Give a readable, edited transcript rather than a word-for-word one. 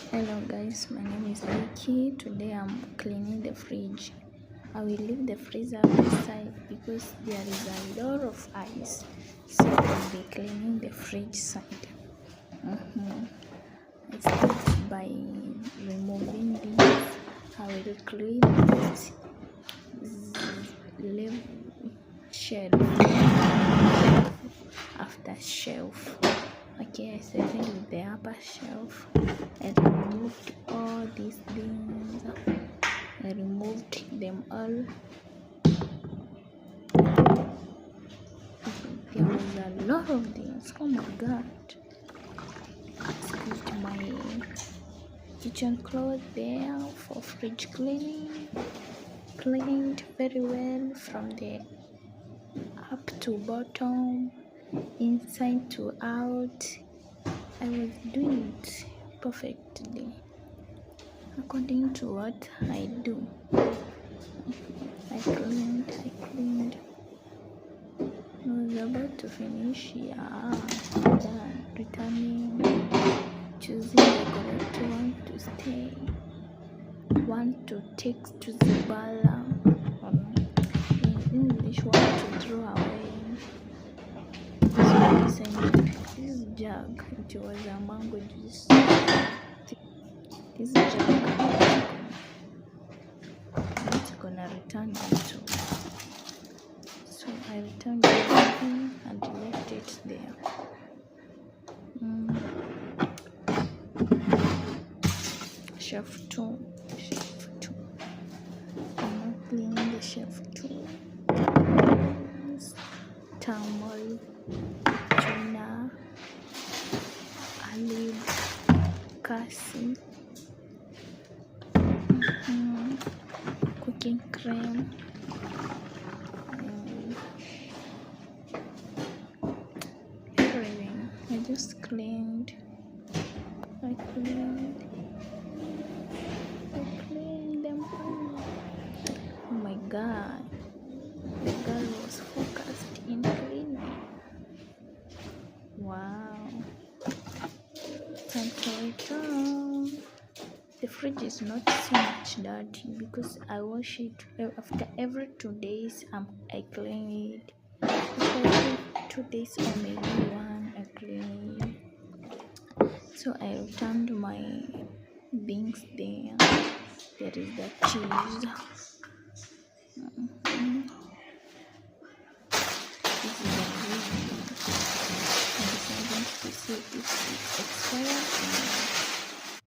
Hello guys, my name is Vicky. Today I'm cleaning the fridge. I will leave the freezer beside because there is a lot of ice, so I'll be cleaning the fridge side. I start by removing this. I will clean this left shelf after shelf. Okay, I started with the upper shelf. I removed all these things. I removed them all. There was a lot of things. Oh my god. I put my kitchen cloth there for fridge cleaning. Cleaned very well from the up to bottom, inside to out. I was doing it perfectly according to what I do. I cleaned. I was about to finish. Done. Returning, choosing the correct one to stay, one to take to Zibala, in English one to throw away. This jug, it was a mango juice. This jug, I'm gonna return it to. So I returned everything and left it there. Shelf 2. I'm not cleaning the shelf 2. Turmeric, tuna, olive, cassie, cooking cream, everything. I just cleaned. I cleaned them all. Oh my god, the girl was focused in cleaning. Wow. Time to return. The fridge is not so much dirty because I wash it after every 2 days. I clean it. Every 2 days or maybe one, I clean it. So I returned my things there. There is the cheese. This is a review. I decided to see if it's expired or not.